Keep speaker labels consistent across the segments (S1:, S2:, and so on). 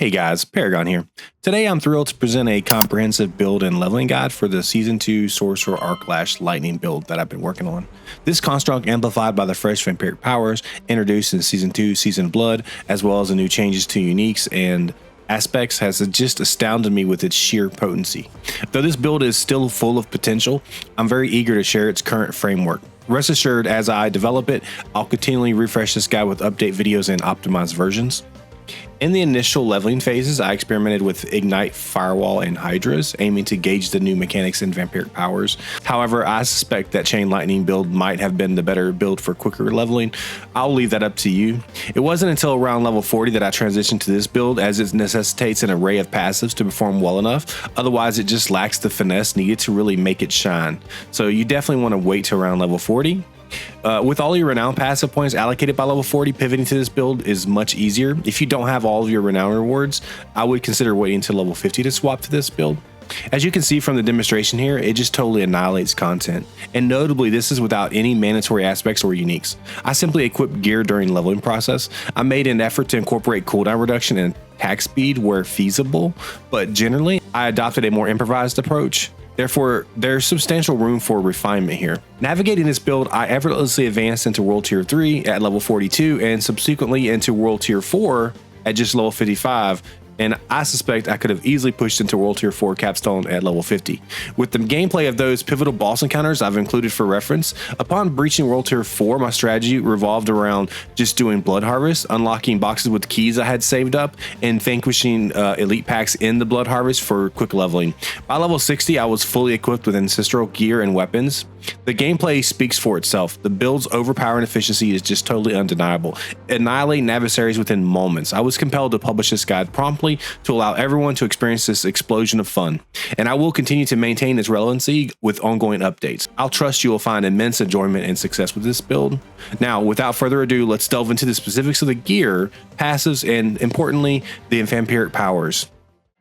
S1: Hey guys, Paragon here. Today I'm thrilled to present a comprehensive build and leveling guide for the Season 2 Sorcerer Arch Lash Lightning build that I've been working on. This construct, amplified by the fresh Vampiric Powers introduced in Season 2 Season Blood, as well as the new changes to uniques and aspects, has just astounded me with its sheer potency. Though this build is still full of potential, I'm very eager to share its current framework. Rest assured, as I develop it, I'll continually refresh this guide with update videos and optimized versions. In the initial leveling phases, I experimented with Ignite, Firewall, and Hydras, aiming to gauge the new mechanics in Vampiric Powers. However, I suspect that Chain Lightning build might have been the better build for quicker leveling. I'll leave that up to you. It wasn't until around level 40 that I transitioned to this build, as it necessitates an array of passives to perform well enough. Otherwise, it just lacks the finesse needed to really make it shine. So you definitely want to wait till around level 40. With all your renown passive points allocated by level 40, pivoting to this build is much easier. If you don't have all of your renown rewards, I would consider waiting until level 50 to swap to this build. As you can see from the demonstration here, it just totally annihilates content. And notably, this is without any mandatory aspects or uniques. I simply equipped gear during the leveling process. I made an effort to incorporate cooldown reduction and attack speed where feasible, but generally, I adopted a more improvised approach. Therefore, there's substantial room for refinement here. Navigating this build, I effortlessly advanced into World Tier 3 at level 42 and subsequently into World Tier 4 at just level 55. And I suspect I could have easily pushed into World Tier 4 Capstone at level 50. With the gameplay of those pivotal boss encounters I've included for reference, upon breaching World Tier 4, my strategy revolved around just doing Blood Harvest, unlocking boxes with keys I had saved up, and vanquishing elite packs in the Blood Harvest for quick leveling. By level 60, I was fully equipped with ancestral gear and weapons. The gameplay speaks for itself. The build's overpowering efficiency is just totally undeniable, annihilating adversaries within moments. I was compelled to publish this guide promptly to allow everyone to experience this explosion of fun, and I will continue to maintain its relevancy with ongoing updates. I'll trust you will find immense enjoyment and success with this build. Now, without further ado, let's delve into the specifics of the gear, passives, and importantly, the Vampiric Powers.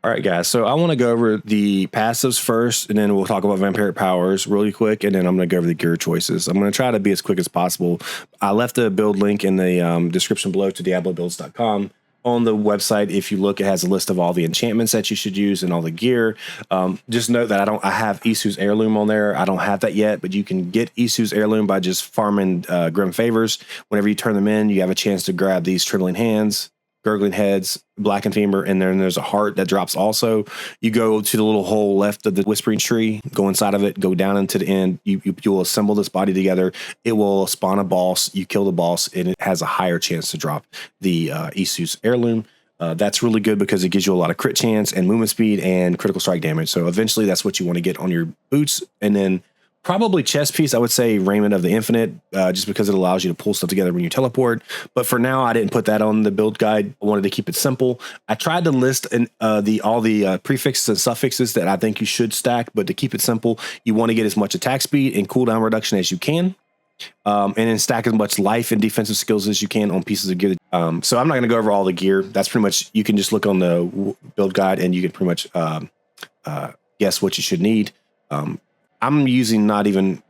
S1: All right, guys, so I want to go over the passives first, and then we'll talk about Vampiric Powers really quick, and then I'm going to go over the gear choices. I'm going to try to be as quick as possible. I left a build link in the description below to diablobuilds.com. On the website, if you look, it has a list of all the enchantments that you should use and all the gear. Just note that I have Isu's Heirloom on there. I don't have that yet, but you can get Isu's Heirloom by just farming Grim Favors. Whenever you turn them in, you have a chance to grab these Trembling Hands, Gurgling Heads, Blackened Femur, and then there's a heart that drops also. You go to the little hole left of the Whispering Tree, go inside of it, go down into the end. You will assemble this body together. It will spawn a boss. You kill the boss, and it has a higher chance to drop the Isu's Heirloom. That's really good because it gives you a lot of crit chance and movement speed and critical strike damage. So eventually that's what you want to get on your boots. And then probably chest piece, I would say Raiment of the Infinite, just because it allows you to pull stuff together when you teleport. But for now, I didn't put that on the build guide. I wanted to keep it simple. I tried to list all the prefixes and suffixes that I think you should stack, but to keep it simple, you want to get as much attack speed and cooldown reduction as you can. And then stack as much life and defensive skills as you can on pieces of gear. So I'm not going to go over all the gear. That's pretty much, you can just look on the build guide and you can pretty much guess what you should need. I'm using not even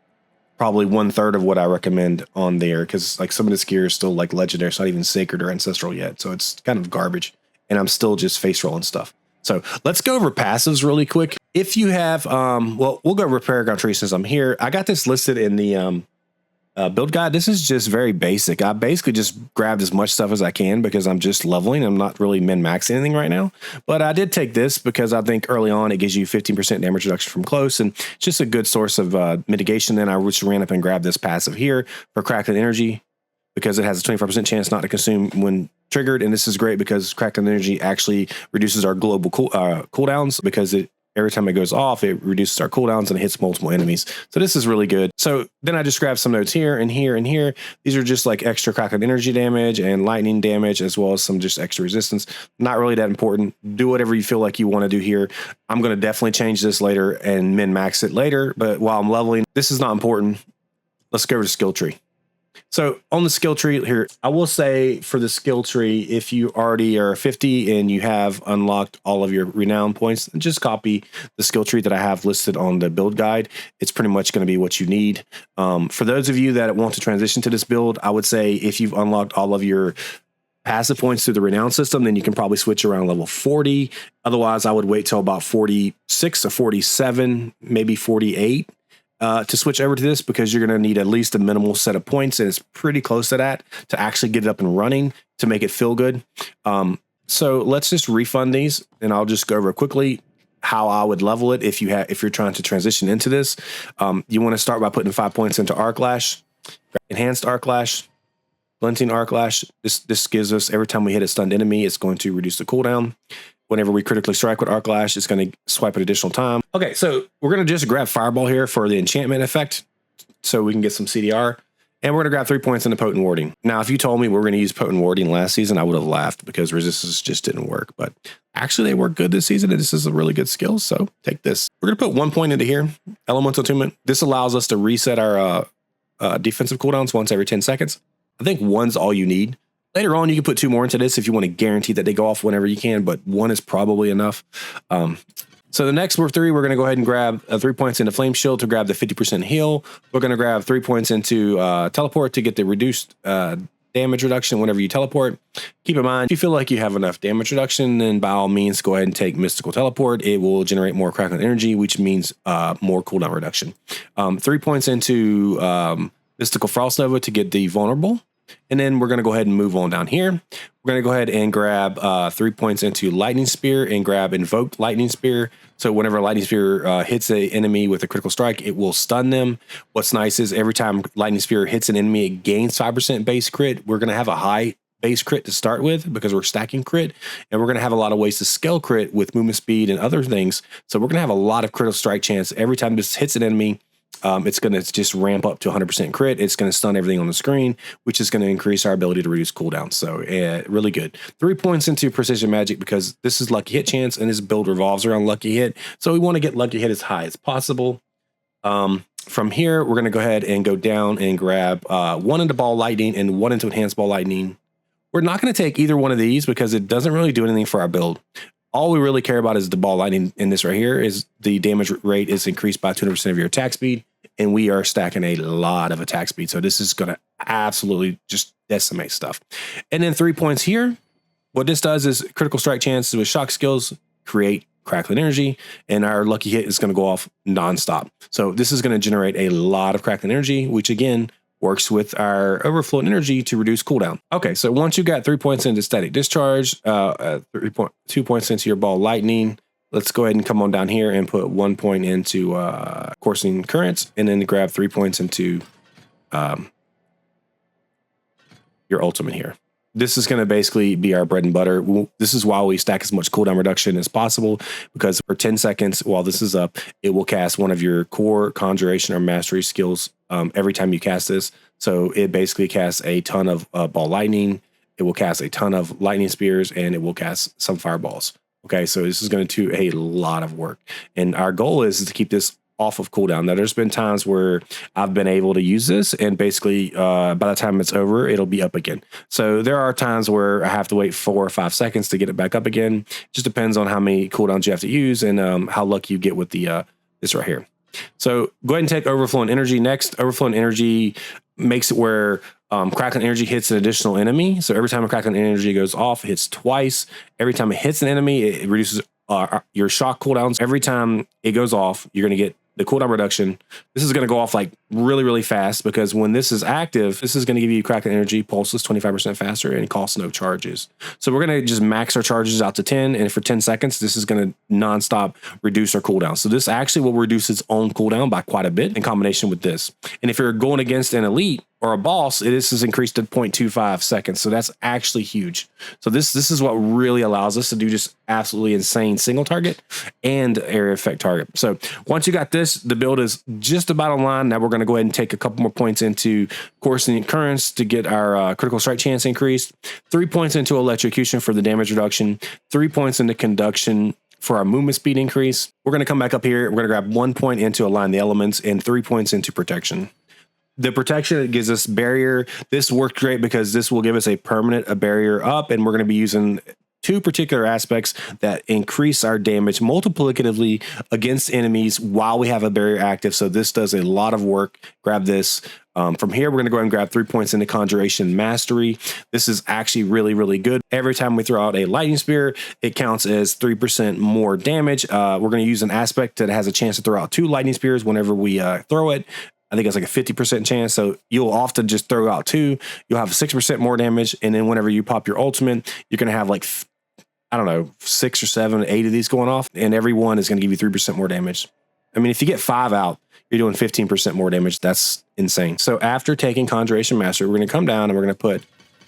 S1: probably 1/3 of what I recommend on there because like some of this gear is still like legendary. It's not even sacred or ancestral yet. So it's kind of garbage and I'm still just face rolling stuff. So let's go over passives really quick. If you have, well, we'll go over Paragon Tree since I'm here. I got this listed in the build guide. This is just very basic. I basically just grabbed as much stuff as I can because I'm just leveling. I'm not really min-maxing anything right now, but I did take this because I think early on it gives you 15% damage reduction from close and it's just a good source of mitigation. Then I just ran up and grabbed this passive here for Crackling Energy because it has a 25% chance not to consume when triggered. And this is great because Crackling Energy actually reduces our global cooldowns because every time it goes off, it reduces our cooldowns and it hits multiple enemies. So this is really good. So then I just grabbed some notes here and here and here. These are just like extra Crackling Energy damage and lightning damage, as well as some just extra resistance. Not really that important. Do whatever you feel like you want to do here. I'm going to definitely change this later and min-max it later. But while I'm leveling, this is not important. Let's go over to skill tree. So on the skill tree here, I will say for the skill tree, if you already are 50 and you have unlocked all of your renown points, just copy the skill tree that I have listed on the build guide. It's pretty much going to be what you need. For those of you that want to transition to this build, I would say if you've unlocked all of your passive points through the renown system, then you can probably switch around level 40. Otherwise, I would wait till about 46 or 47, maybe 48 to switch over to this, because you're going to need at least a minimal set of points, and it's pretty close to that to actually get it up and running to make it feel good. So let's just refund these, and I'll just go over quickly how I would level it if you're trying to transition into this. You want to start by putting 5 points into Arch Lash, enhanced Arch Lash, Glinting Arch Lash. This gives us, every time we hit a stunned enemy, it's going to reduce the cooldown. Whenever we critically strike with Arch Lash, it's going to swipe an additional time. Okay, so we're going to just grab Fireball here for the enchantment effect, so we can get some CDR. And we're going to grab 3 points into Potent Warding. Now, if you told me we were going to use Potent Warding last season, I would have laughed, because resistance just didn't work. But actually, they work good this season, and this is a really good skill, so take this. We're going to put 1 point into here, Elemental Attunement. This allows us to reset our defensive cooldowns once every 10 seconds. I think 1's all you need. Later on, you can put 2 more into this if you want to guarantee that they go off whenever you can, but 1 is probably enough. So the next 3, we're going to go ahead and grab 3 points into Flame Shield to grab the 50% heal. We're going to grab 3 points into Teleport to get the reduced damage reduction whenever you teleport. Keep in mind, if you feel like you have enough damage reduction, then by all means, go ahead and take Mystical Teleport. It will generate more crackling energy, which means more cooldown reduction. 3 points into Mystical Frost Nova to get the vulnerable. And then we're going to go ahead and move on down here. We're going to go ahead and grab 3 points into Lightning Spear and grab Invoked Lightning Spear. So whenever Lightning Spear hits an enemy with a critical strike, it will stun them. What's nice is every time Lightning Spear hits an enemy, it gains 5% base crit. We're going to have a high base crit to start with, because we're stacking crit, and we're going to have a lot of ways to scale crit with movement speed and other things. So we're going to have a lot of critical strike chance every time this hits an enemy. It's going to just ramp up to 100% crit. It's going to stun everything on the screen, which is going to increase our ability to reduce cooldown. So really good. 3 points into Precision Magic, because this is lucky hit chance, and this build revolves around lucky hit. So we want to get lucky hit as high as possible. From here, we're going to go ahead and go down and grab 1 into Ball Lightning and 1 into Enhanced Ball Lightning. We're not going to take either one of these, because it doesn't really do anything for our build. All we really care about is the Ball Lightning in this right here. Is the damage rate is increased by 200% of your attack speed, and we are stacking a lot of attack speed. So this is going to absolutely just decimate stuff. And then 3 points here. What this does is critical strike chances with shock skills create crackling energy, and our lucky hit is going to go off nonstop. So this is going to generate a lot of crackling energy, which again works with our overflow energy to reduce cooldown. Okay, so once you got 3 points into Static Discharge, 2 points into your Ball Lightning, let's go ahead and come on down here and put 1 point into Coursing Currents, and then grab 3 points into your ultimate here. This is going to basically be our bread and butter. This is why we stack as much cooldown reduction as possible, because for 10 seconds while this is up, it will cast one of your core conjuration or mastery skills every time you cast this. So it basically casts a ton of Ball Lightning. It will cast a ton of Lightning Spears, and it will cast some Fireballs. Okay, so this is going to do a lot of work. And our goal is to keep this off of cooldown. Now, there's been times where I've been able to use this, and basically by the time it's over, it'll be up again. So there are times where I have to wait 4 or 5 seconds to get it back up again. Just depends on how many cooldowns you have to use and how lucky you get with the this right here. So go ahead and take Overflowing Energy next. Overflowing Energy makes it where Crackling Energy hits an additional enemy. So every time a Crackling Energy goes off, it hits twice. Every time it hits an enemy, it reduces your shock cooldowns. Every time it goes off, you're going to get the cooldown reduction. This is going to go off like really, really fast, because when this is active, this is going to give you Crackling Energy, pulses 25% faster, and costs no charges. So we're going to just max our charges out to 10, and for 10 seconds, this is going to nonstop reduce our cooldown. So this actually will reduce its own cooldown by quite a bit in combination with this. And if you're going against an elite or a boss, this is increased to 0.25 seconds. So that's actually huge. So this is what really allows us to do just absolutely insane single target and area effect target. So once you got this, the build is just about online. Now we're going to go ahead and take a couple more points into Coursing Currents to get our critical strike chance increased. 3 points into Electrocution for the damage reduction. 3 points into Conduction for our movement speed increase. We're going to come back up here. We're going to grab 1 point into Align the Elements and 3 points into Protection. The protection gives us barrier. This worked great because this will give us a permanent barrier up, and we're going to be using two particular aspects that increase our damage multiplicatively against enemies while we have a barrier active. So this does a lot of work. Grab this. From here, we're going to go ahead and grab 3 points into Conjuration Mastery. This is actually really, really good. Every time we throw out a lightning spear, it counts as 3% more damage. We're going to use an aspect that has a chance to throw out 2 lightning spears whenever we throw it. I think it's like a 50% chance. So you'll often just throw out 2. You'll have 6% more damage. And then whenever you pop your ultimate, you're going to have like, I don't know, 6 or 7, 8 of these going off. And every one is going to give you 3% more damage. I mean, if you get 5 out, you're doing 15% more damage. That's insane. So after taking Conjuration Mastery, we're going to come down and we're going to put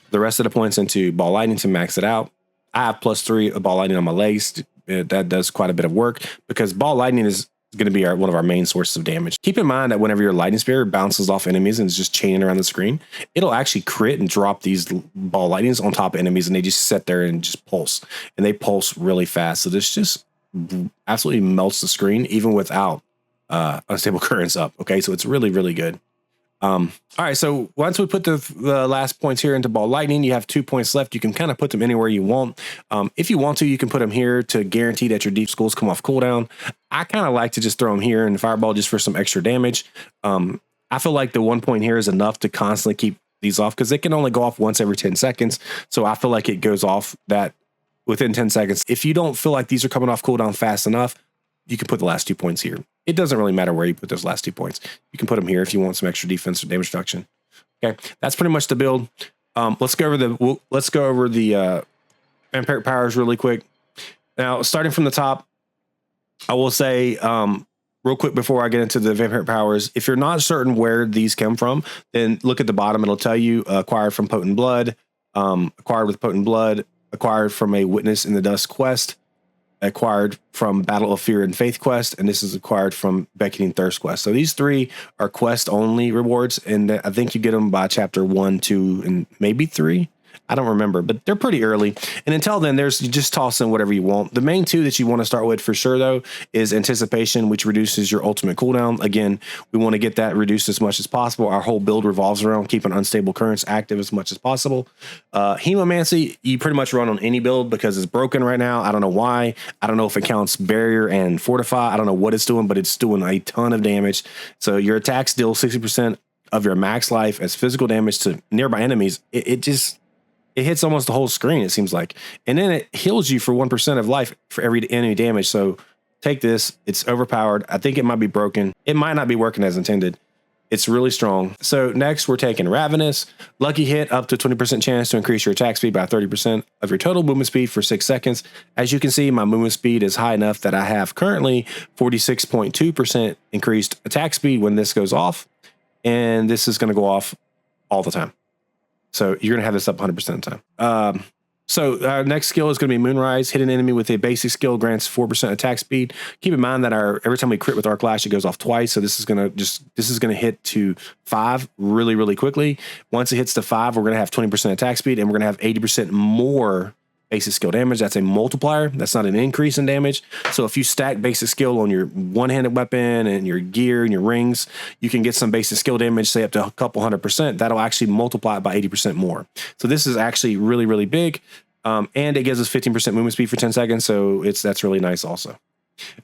S1: the rest of the points into Ball Lightning to max it out. I have +3 of Ball Lightning on my legs. That does quite a bit of work because Ball Lightning is going to be one of our main sources of damage. Keep in mind that whenever your lightning spear bounces off enemies and is just chaining around the screen, it'll actually crit and drop these ball lightnings on top of enemies, and they just sit there and just pulse, and they pulse really fast. So this just absolutely melts the screen even without unstable currents up. Okay, so it's really, really good. All right, so once we put the last points here into Ball Lightning, you have 2 points left. You can kind of put them anywhere you want. If you want to, you can put them here to guarantee that your deep skulls come off cooldown. I kind of like to just throw them here in Fireball just for some extra damage. I feel like the 1 point here is enough to constantly keep these off because they can only go off once every 10 seconds. So I feel like it goes off that within 10 seconds. If you don't feel like these are coming off cooldown fast enough, you can put the last 2 points here. It doesn't really matter where you put those last 2 points. You can put them here if you want some extra defense or damage reduction. Okay, that's pretty much the build. Let's go over the Vampiric Powers really quick. Now, starting from the top, I will say real quick before I get into the Vampiric Powers, if you're not certain where these come from, then look at the bottom. It'll tell you acquired from Potent Blood, acquired with Potent Blood, acquired from a Witness in the Dust quest, acquired from Battle of Fear and Faith quest, and this is acquired from Beckoning Thirst quest. So these 3 are quest only rewards, and I think you get them by chapter 1, 2, and maybe 3. I don't remember, but they're pretty early. And until then, you just toss in whatever you want. The main 2 that you want to start with for sure, though, is Anticipation, which reduces your ultimate cooldown. Again, we want to get that reduced as much as possible. Our whole build revolves around keeping unstable currents active as much as possible. Hemomancy, you pretty much run on any build because it's broken right now. I don't know why. I don't know if it counts Barrier and Fortify. I don't know what it's doing, but it's doing a ton of damage. So your attacks deal 60% of your max life as physical damage to nearby enemies. It hits almost the whole screen, it seems like. And then it heals you for 1% of life for every enemy damage. So take this. It's overpowered. I think it might be broken. It might not be working as intended. It's really strong. So next, we're taking Ravenous. Lucky hit, up to 20% chance to increase your attack speed by 30% of your total movement speed for 6 seconds. As you can see, my movement speed is high enough that I have currently 46.2% increased attack speed when this goes off. And this is going to go off all the time. So you're going to have this up 100% of the time. So our next skill is going to be Moonrise. Hit an enemy with a basic skill, grants 4% attack speed. Keep in mind that every time we crit with Arch Lash, it goes off twice. So this is going to hit to 5 really, really quickly. Once it hits to 5, we're going to have 20% attack speed, and we're going to have 80% more basic skill damage. That's a multiplier. That's not an increase in damage. So if you stack basic skill on your one-handed weapon and your gear and your rings, you can get some basic skill damage, say up to a couple 100%. That'll actually multiply it by 80% more. So this is actually really, really big. And it gives us 15% movement speed for 10 seconds. So that's really nice also.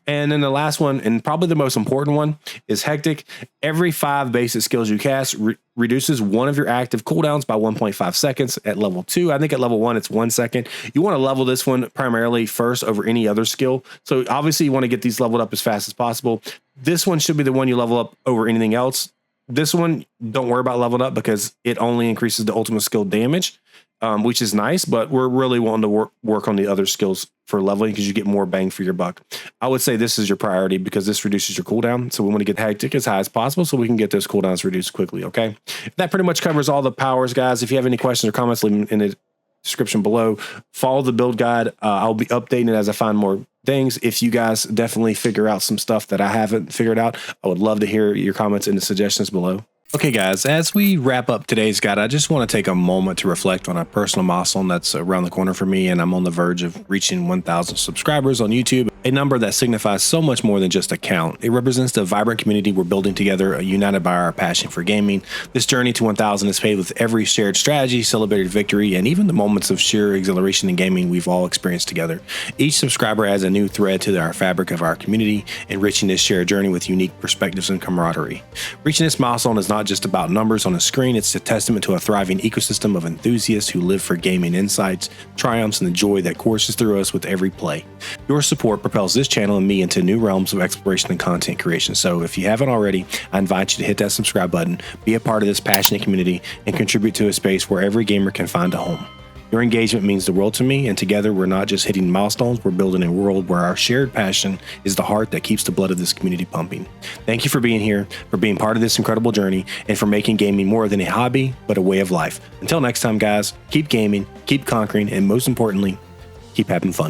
S1: And then the last one, and probably the most important one, is Hectic. Every 5 basic skills you cast reduces one of your active cooldowns by 1.5 seconds at level 2. I think at level 1, it's 1 second. You want to level this one primarily first over any other skill. So obviously you want to get these leveled up as fast as possible. This one should be the one you level up over anything else. This one, don't worry about leveling up because it only increases the ultimate skill damage. Which is nice, but we're really wanting to work on the other skills for leveling because you get more bang for your buck. I would say this is your priority because this reduces your cooldown. So we want to get Hectic as high as possible so we can get those cooldowns reduced quickly, okay? That pretty much covers all the powers, guys. If you have any questions or comments, leave them in the description below. Follow the build guide. I'll be updating it as I find more things. If you guys definitely figure out some stuff that I haven't figured out, I would love to hear your comments and the suggestions below. Okay, guys, as we wrap up today's guide, I just want to take a moment to reflect on a personal milestone that's around the corner for me, and I'm on the verge of reaching 1,000 subscribers on YouTube, a number that signifies so much more than just a count. It represents the vibrant community we're building together, united by our passion for gaming. This journey to 1,000 is paved with every shared strategy, celebrated victory, and even the moments of sheer exhilaration in gaming we've all experienced together. Each subscriber adds a new thread to our fabric of our community, enriching this shared journey with unique perspectives and camaraderie. Reaching this milestone is not just about numbers on a screen, it's a testament to a thriving ecosystem of enthusiasts who live for gaming insights, triumphs, and the joy that courses through us with every play. Your support propels this channel and me into new realms of exploration and content creation. So if you haven't already, I invite you to hit that subscribe button, be a part of this passionate community, and contribute to a space where every gamer can find a home. Your engagement means the world to me, and together we're not just hitting milestones, we're building a world where our shared passion is the heart that keeps the blood of this community pumping. Thank you for being here, for being part of this incredible journey, and for making gaming more than a hobby, but a way of life. Until next time, guys, keep gaming, keep conquering, and most importantly, keep having fun.